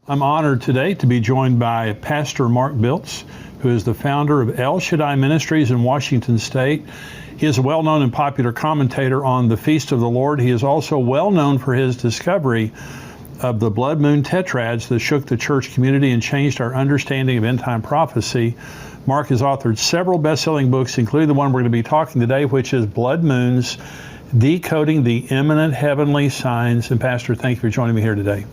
I'm honored today to be joined by Pastor Mark Biltz, who is the founder of El Shaddai Ministries in Washington State. He is a well-known and popular commentator on the Feast of the Lord. He is also well known for his discovery of the blood moon tetrads that shook the church community and changed our understanding of end-time prophecy. Mark has authored several best-selling books, including the one we're going to be talking today, which is Blood Moons, Decoding the Imminent Heavenly Signs. And Pastor, thank you for joining me here today.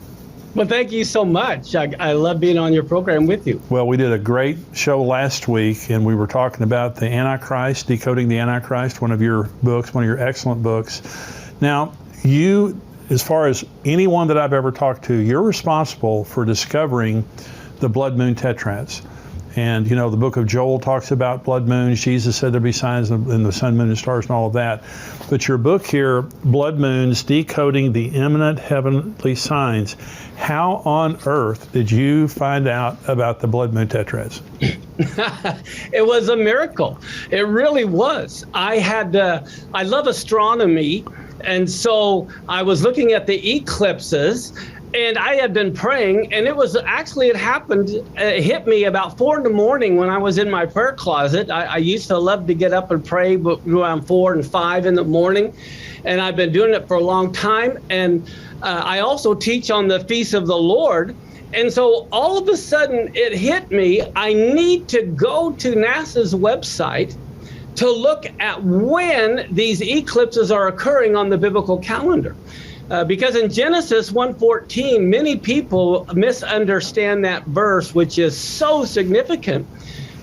Well, thank you so much. I love being on your program with you. Well, we did a great show last week, and we were talking about the Antichrist, Decoding the Antichrist, one of your books, one of your excellent books. Now, you, as far as anyone that I've ever talked to, you're responsible for discovering the blood moon tetrads. And, you know, the book of Joel talks about blood moons. Jesus said there'd be signs in the sun, moon, and stars and all of that. But your book here, Blood Moons, Decoding the Imminent Heavenly Signs, how on earth did you find out about the blood moon tetrads? It was a miracle. It really was. I love astronomy. And so I was looking at the eclipses, and I had been praying, and it happened, it hit me about 4 in the morning when I was in my prayer closet. I used to love to get up and pray around 4 and 5 in the morning, and I've been doing it for a long time. And I also teach on the Feast of the Lord. And so all of a sudden it hit me, I need to go to NASA's website to look at when these eclipses are occurring on the biblical calendar. Because in Genesis 1:14, many people misunderstand that verse, which is so significant.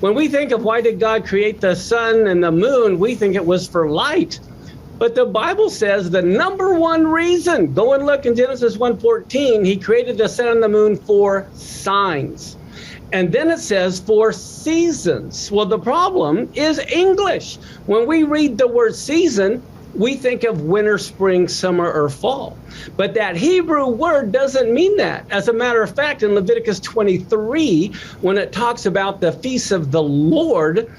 When we think of why did God create the sun and the moon, we think it was for light. But the Bible says the number one reason, go and look in Genesis 1:14, he created the sun and the moon for signs. And then it says for seasons. Well, the problem is English. When we read the word season, we think of winter, spring, summer, or fall. But that Hebrew word doesn't mean that. As a matter of fact, in Leviticus 23, when it talks about the feast of the Lord,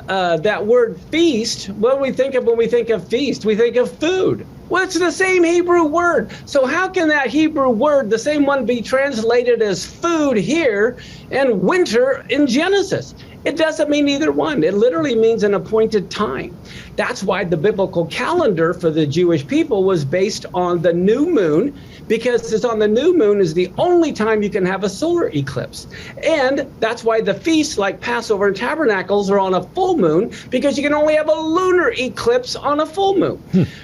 that word feast, what do we think of when we think of feast? We think of food. Well, it's the same Hebrew word. So how can that Hebrew word, the same one, be translated as food here and winter in Genesis? It doesn't mean either one. It literally means an appointed time. That's why the biblical calendar for the Jewish people was based on the new moon, because it's on the new moon is the only time you can have a solar eclipse. And that's why the feasts like Passover and Tabernacles are on a full moon, because you can only have a lunar eclipse on a full moon.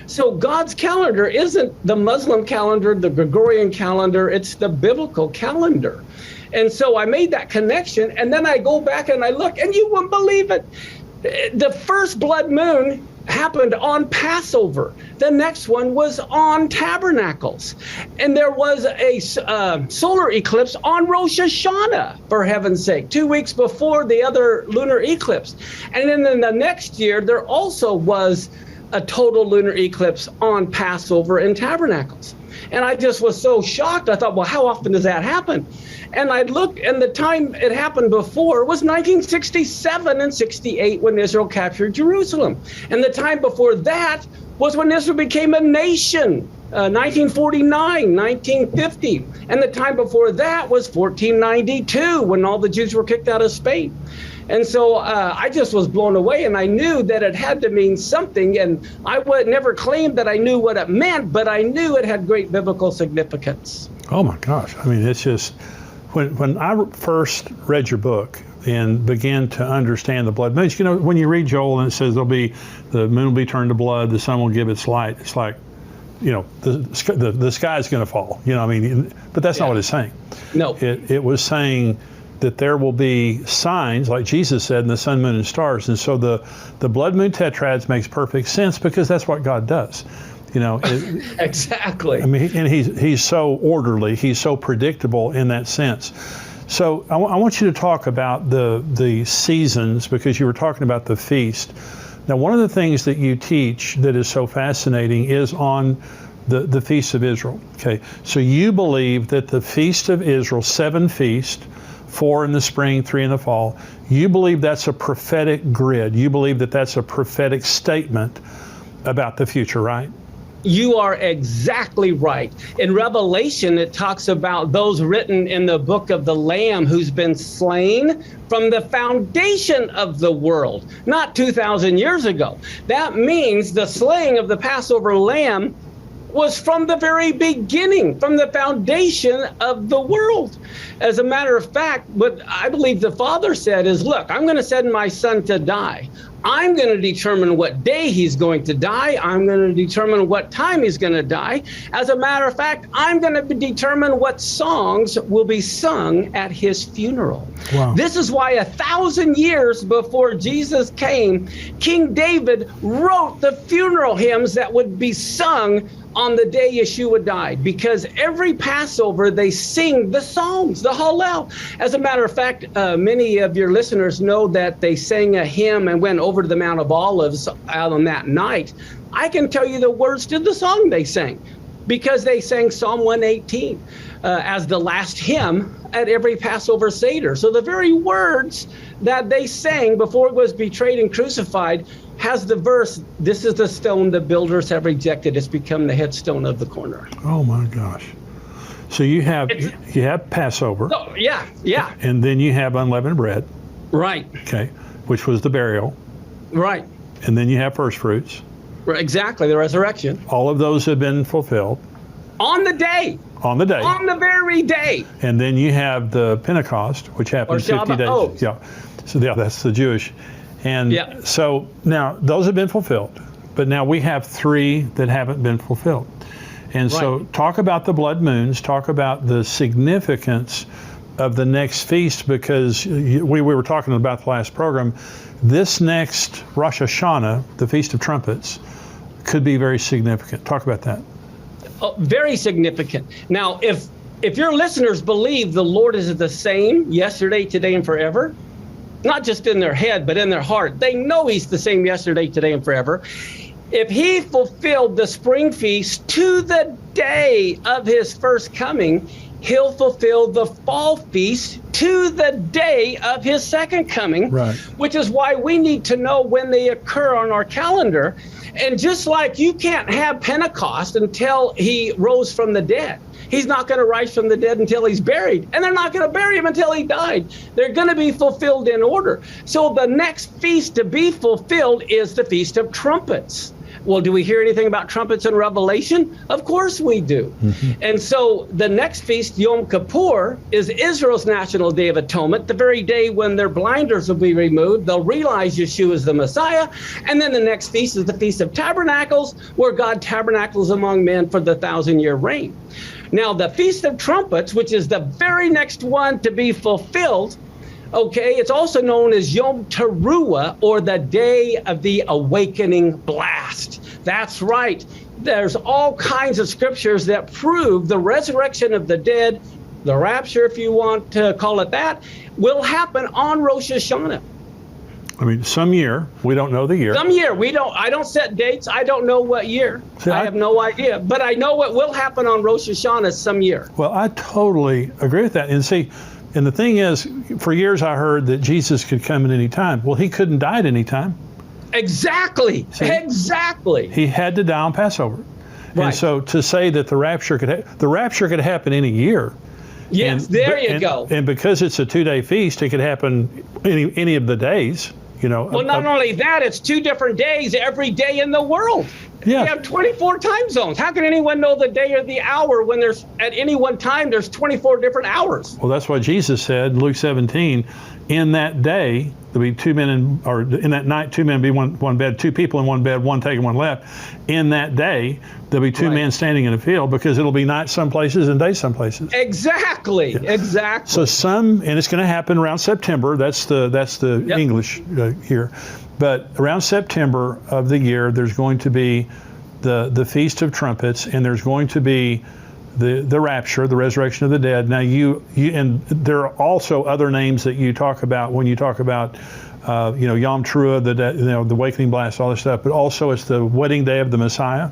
So God's calendar isn't the Muslim calendar, the Gregorian calendar, it's the biblical calendar. And so I made that connection, and then I go back and I look, and you wouldn't believe it. The first blood moon happened on Passover. The next one was on Tabernacles. And there was a solar eclipse on Rosh Hashanah, for heaven's sake, 2 weeks before the other lunar eclipse. And then in the next year, there also was a total lunar eclipse on Passover and Tabernacles. And I just was so shocked. I thought, well, how often does that happen? And I looked, and the time it happened before was 1967 and 68 when Israel captured Jerusalem. And the time before that was when Israel became a nation, 1949, 1950. And the time before that was 1492 when all the Jews were kicked out of Spain. And so I just was blown away, and I knew that it had to mean something. And I would never claimed that I knew what it meant, but I knew it had great biblical significance. Oh my gosh. I mean, it's just, when I first read your book and began to understand the blood moons, you know, when you read Joel and it says the moon will be turned to blood, the sun will give its light, it's like, you know, the sky's going to fall, you know, I mean, but that's not what it's saying. No. It was saying that there will be signs, like Jesus said, in the sun, moon, and stars. And so the blood moon tetrads makes perfect sense, because that's what God does. You know, exactly. I mean, and he's so orderly, he's so predictable in that sense. So I want you to talk about the seasons, because you were talking about the feast. Now, one of the things that you teach that is so fascinating is on the Feast of Israel. Okay, so you believe that the Feast of Israel, 7 feasts, 4 in the spring, 3 in the fall, you believe that's a prophetic grid. You believe that that's a prophetic statement about the future, right? You are exactly right. In Revelation, it talks about those written in the book of the Lamb who's been slain from the foundation of the world, not 2,000 years ago. That means the slaying of the Passover lamb was from the very beginning, from the foundation of the world. As a matter of fact, what I believe the Father said is, look, I'm going to send my son to die. I'm going to determine what day he's going to die. I'm going to determine what time he's going to die. As a matter of fact, I'm going to determine what songs will be sung at his funeral. Wow. This is why 1,000 years before Jesus came, King David wrote the funeral hymns that would be sung on the day Yeshua died, because every Passover they sing the Psalms, the Hallel. As a matter of fact, many of your listeners know that they sang a hymn and went over to the Mount of Olives out on that night. I can tell you the words to the song they sang, because they sang Psalm 118 as the last hymn at every Passover Seder. So the very words that they sang before it was betrayed and crucified has the verse, this is the stone the builders have rejected. It's become the headstone of the corner. Oh my gosh. So you have Passover. Oh, yeah, yeah. And then you have unleavened bread. Right. Okay. Which was the burial. Right. And then you have first fruits. Exactly, the resurrection. All of those have been fulfilled. On the day. On the day. On the very day. And then you have the Pentecost, which happens 50 days. Oh. Yeah. So yeah, that's the Jewish. And so now those have been fulfilled. But now we have 3 that haven't been fulfilled. And so talk about the blood moons, talk about the significance of the next feast, because we were talking about the last program. This next Rosh Hashanah, the Feast of Trumpets, could be very significant. Talk about that. Oh, very significant. Now, if your listeners believe the Lord is the same yesterday, today, and forever, not just in their head, but in their heart, they know he's the same yesterday, today, and forever. If he fulfilled the spring feast to the day of his first coming, he'll fulfill the fall feast to the day of his second coming, which is why we need to know when they occur on our calendar. And just like you can't have Pentecost until he rose from the dead, he's not going to rise from the dead until he's buried, and they're not going to bury him until he died. They're going to be fulfilled in order. So the next feast to be fulfilled is the Feast of Trumpets. Well, do we hear anything about trumpets in Revelation? Of course we do. And so the next feast, Yom Kippur, is Israel's National Day of Atonement, the very day when their blinders will be removed. They'll realize Yeshua is the Messiah. And then the next feast is the Feast of Tabernacles, where God tabernacles among men for the 1,000-year reign. Now, the Feast of Trumpets, which is the very next one to be fulfilled, okay, it's also known as Yom Teruah, or the Day of the Awakening Blast. That's right. There's all kinds of scriptures that prove the resurrection of the dead, the rapture, if you want to call it that, will happen on Rosh Hashanah. I mean, some year, we don't know the year. Some year, I don't set dates. I don't know what year. See, I have no idea. But I know what will happen on Rosh Hashanah some year. Well, I totally agree with that. And see, and the thing is, for years I heard that Jesus could come at any time. Well, he couldn't die at any time. Exactly. See, exactly. He had to die on Passover. Right. And so to say that the rapture could happen any year. Yes, there you go. And because it's a 2-day feast, it could happen any of the days. You know. Well, not only that, it's 2 different days every day in the world. Yeah. We have 24 time zones. How can anyone know the day or the hour when there's at any one time there's 24 different hours? Well, that's what Jesus said in Luke 17. In that day, there'll be 2 men, or in that night, 2 men be one bed, 2 people in one bed, one taking one left. In that day, there'll be 2 men standing in a field, because it'll be night some places and day some places. Exactly. Exactly. So and it's going to happen around September. That's the English here. But around September of the year, there's going to be the Feast of Trumpets, and there's going to be the rapture, the resurrection of the dead. Now and there are also other names that you talk about when you talk about Yom Teruah, the awakening blast, all this stuff. But also it's the wedding day of the Messiah.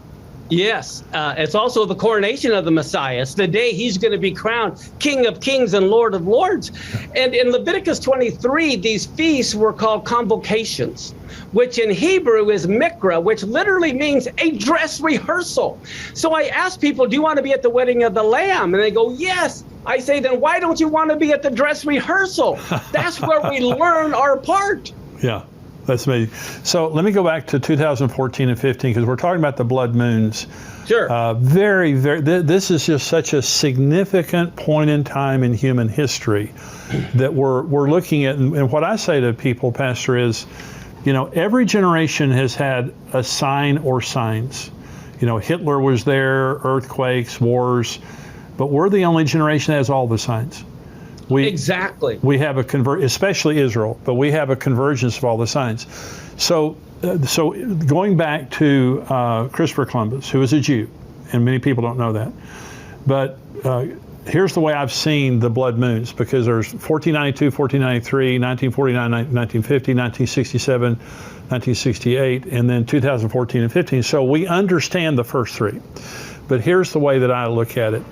Yes, it's also the coronation of the Messiah. It's the day he's going to be crowned King of Kings and Lord of Lords. And in Leviticus 23, these feasts were called convocations, which in Hebrew is mikra, which literally means a dress rehearsal. So I ask people, do you want to be at the wedding of the Lamb? And they go, yes. I say, then why don't you want to be at the dress rehearsal? That's where we learn our part. Yeah. That's amazing. So let me go back to 2014 and 15 because we're talking about the blood moons. Sure. This is just such a significant point in time in human history that we're looking at. And what I say to people, Pastor, is, every generation has had a sign or signs. Hitler was there, earthquakes, wars, but we're the only generation that has all the signs. Exactly. We have especially Israel, but we have a convergence of all the signs. So going back to Christopher Columbus, who was a Jew, and many people don't know that, but here's the way I've seen the blood moons, because there's 1492, 1493, 1949, 1950, 1967, 1968, and then 2014 and 15. So we understand the first three. But here's the way that I look at it.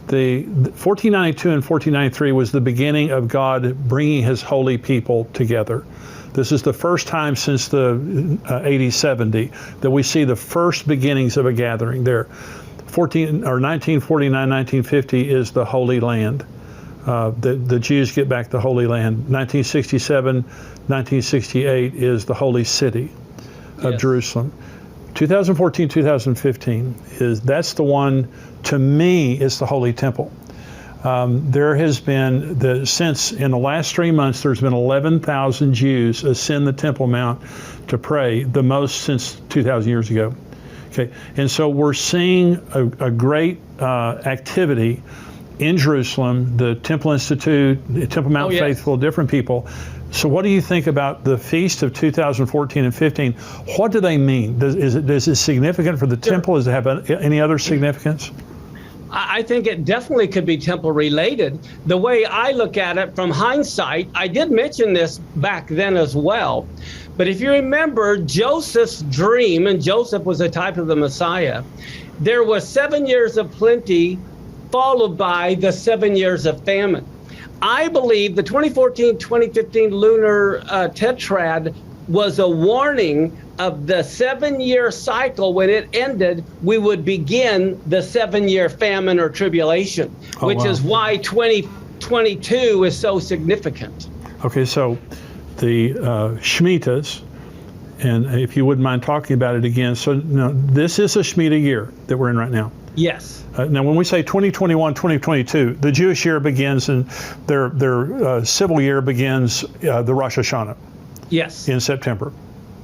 The 1492 and 1493 was the beginning of God bringing his holy people together. This is the first time since the AD 70 that we see the first beginnings of a gathering there. 1949, 1950 is the Holy Land. The Jews get back the Holy Land. 1967, 1968 is the Holy City of Jerusalem. 2014, 2015 that's the one, to me, is the Holy Temple. There has been, since in the last 3 months, there's been 11,000 Jews ascend the Temple Mount to pray, the most since 2,000 years ago. Okay, and so we're seeing a great activity in Jerusalem, the Temple Institute, the Temple Mount Faithful, different people. So what do you think about the feast of 2014 and 15? What do they mean? Is it significant for the temple? Does it have any other significance? I think it definitely could be temple related. The way I look at it from hindsight, I did mention this back then as well. But if you remember Joseph's dream, and Joseph was a type of the Messiah, there was 7 years of plenty followed by the 7 years of famine. I believe the 2014-2015 lunar tetrad was a warning of the 7-year cycle. When it ended, we would begin the 7-year famine or tribulation, which is why 2022 is so significant. Okay, so the Shemitas, and if you wouldn't mind talking about it again. So this is a Shemitah year that we're in right now. Yes. Now, when we say 2021, 2022, the Jewish year begins, and their civil year begins the Rosh Hashanah. Yes. In September.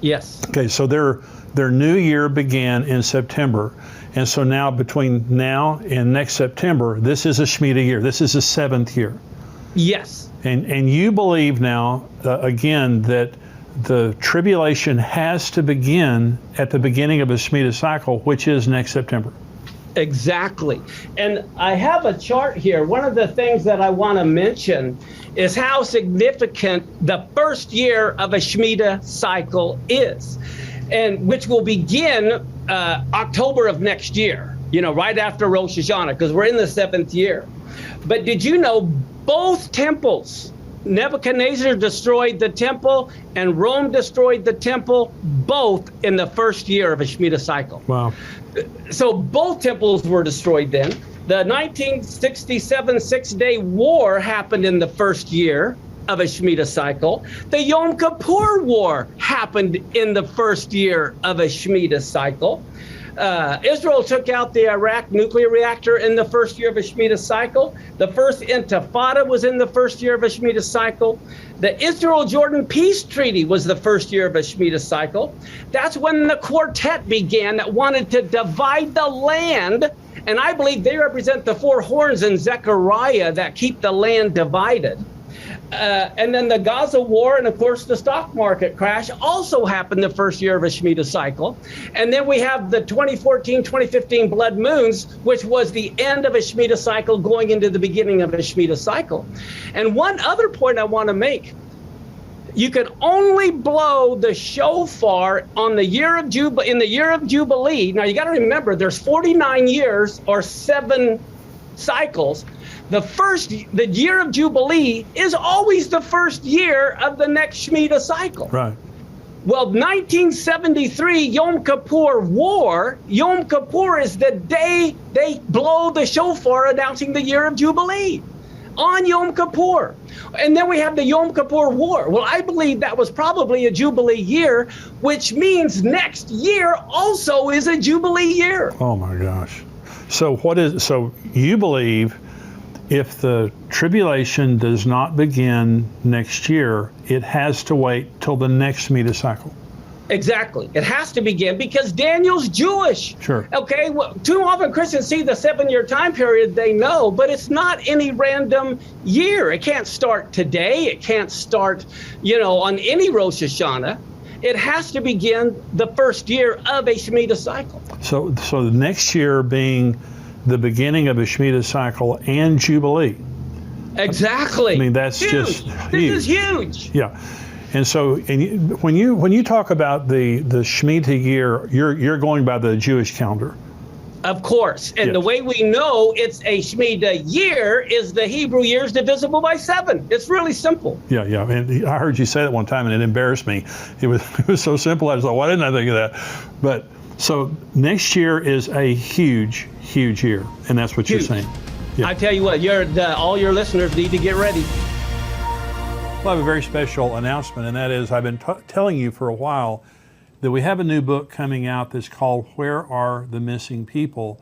Yes. Okay, so their new year began in September, and so now between now and next September, this is a Shemitah year. This is the 7th year. Yes. And you believe now again that the tribulation has to begin at the beginning of a Shemitah cycle, which is next September. Exactly. And I have a chart here. One of the things that I want to mention is how significant the first year of a Shemitah cycle is, and which will begin October of next year, right after Rosh Hashanah, because we're in the 7th year. But did you know both temples, Nebuchadnezzar destroyed the temple and Rome destroyed the temple, both in the first year of a Shemitah cycle? Wow. So both temples were destroyed then. The 1967 Six-Day War happened in the first year of a Shemitah cycle. The Yom Kippur War happened in the first year of a Shemitah cycle. Israel took out the Iraq nuclear reactor in the first year of a Shemitah cycle. The first Intifada was in the first year of a Shemitah cycle. The Israel-Jordan peace treaty was the first year of a Shemitah cycle. That's when the quartet began that wanted to divide the land. And I believe they represent the 4 horns in Zechariah that keep the land divided. And then the Gaza war and, of course, the stock market crash also happened the first year of a Shemitah cycle. And then we have the 2014-2015 blood moons, which was the end of a Shemitah cycle going into the beginning of a Shemitah cycle. And one other point I want to make, You can only blow the shofar on the year of in the year of Jubilee. Now you got to remember, there's 49 years or 7 cycles. The year of Jubilee is always the first year of the next Shemitah cycle. Right. Well, 1973 Yom Kippur War, Yom Kippur is the day they blow the shofar announcing the year of Jubilee on Yom Kippur. And then we have the Yom Kippur War. Well, I believe that was probably a Jubilee year, which means next year also is a Jubilee year. Oh my gosh. So you believe if the tribulation does not begin next year, it has to wait till the next Shemitah cycle? Exactly. It has to begin because Daniel's Jewish. Sure. Okay. Well, too often Christians see the 7-year time period, they know, but it's not any random year. It can't start today. It can't start, on any Rosh Hashanah. It has to begin the first year of a Shemitah cycle. So the next year being the beginning of a Shemitah cycle and Jubilee. Exactly. I mean, that's huge. just huge. This is huge. Yeah. And so, when you talk about the Shemitah year, you're going by the Jewish calendar. Of course. And Yes. the way we know it's a Shemitah year is the Hebrew years divisible by 7. It's really simple. Yeah. And I heard you say that one time, and it embarrassed me. It was so simple. I was like, why didn't I think of that? But so next year is a huge, huge year, and that's what you're saying. Yeah. I tell you what, all your listeners need to get ready. Well, I have a very special announcement, and that is I've been telling you for a while that we have a new book coming out that's called Where Are the Missing People?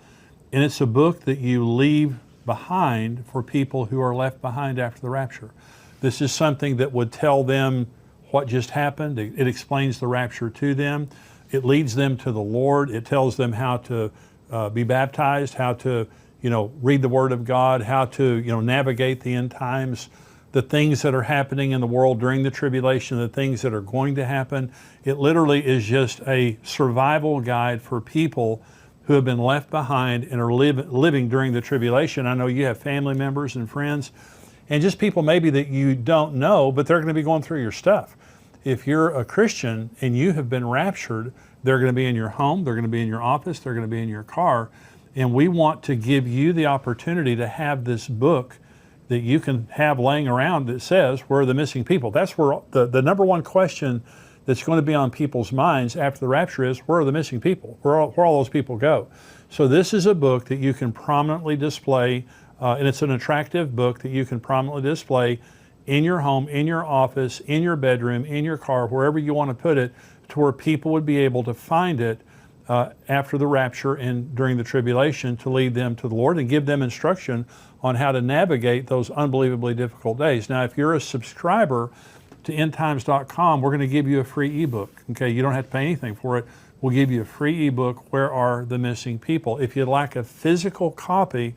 And it's a book that you leave behind for people who are left behind after the rapture. This is something that would tell them what just happened. It explains the rapture to them. It leads them to the Lord. It tells them how to be baptized, how to read the Word of God, how to navigate the end times, the things that are happening in the world during the tribulation, the things that are going to happen. It literally is just a survival guide for people who have been left behind and are living during the tribulation. I know you have family members and friends and just people maybe that you don't know, but they're going to be going through your stuff. If you're a Christian and you have been raptured, they're going to be in your home, they're going to be in your office, they're going to be in your car. And we want to give you the opportunity to have this book that you can have laying around that says, where are the missing people? That's where the number one question that's going to be on people's minds after the rapture is, where are the missing people? Where all those people go? So this is a book that you can prominently display, and it's an attractive book that you can prominently display in your home, in your office, in your bedroom, in your car, wherever you want to put it, to where people would be able to find it after the rapture and during the tribulation to lead them to the Lord and give them instruction on how to navigate those unbelievably difficult days. Now, if you're a subscriber to endtimes.com, we're going to give you a free ebook. Okay, you don't have to pay anything for it. We'll give you a free ebook, Where Are the Missing People? If you'd like a physical copy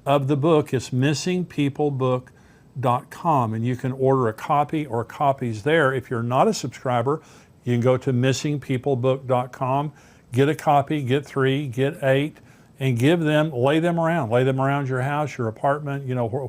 of the book, it's missingpeoplebook.com, and you can order a copy or copies there. If you're not a subscriber, you can go to missingpeoplebook.com, get a copy, get 3, get 8, and lay them around your house, your apartment,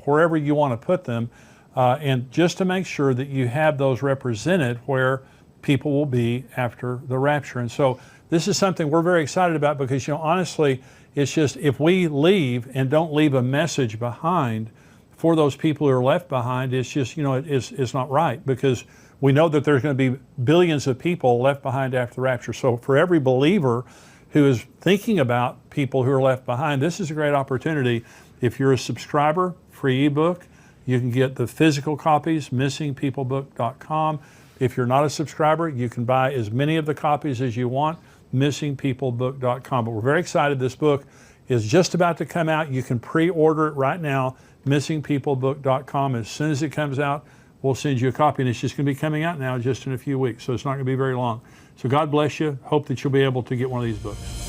wherever you want to put them, and just to make sure that you have those represented where people will be after the rapture. And so this is something we're very excited about because, honestly, it's just if we leave and don't leave a message behind for those people who are left behind, it's just, it's not right, because we know that there's going to be billions of people left behind after the rapture. So for every believer who is thinking about people who are left behind, this is a great opportunity. If you're a subscriber, free ebook, you can get the physical copies, missingpeoplebook.com. If you're not a subscriber, you can buy as many of the copies as you want, missingpeoplebook.com. But we're very excited. This book is just about to come out. You can pre-order it right now, missingpeoplebook.com. As soon as it comes out, we'll send you a copy, and it's just going to be coming out now just in a few weeks, so it's not going to be very long. So God bless you. Hope that you'll be able to get one of these books.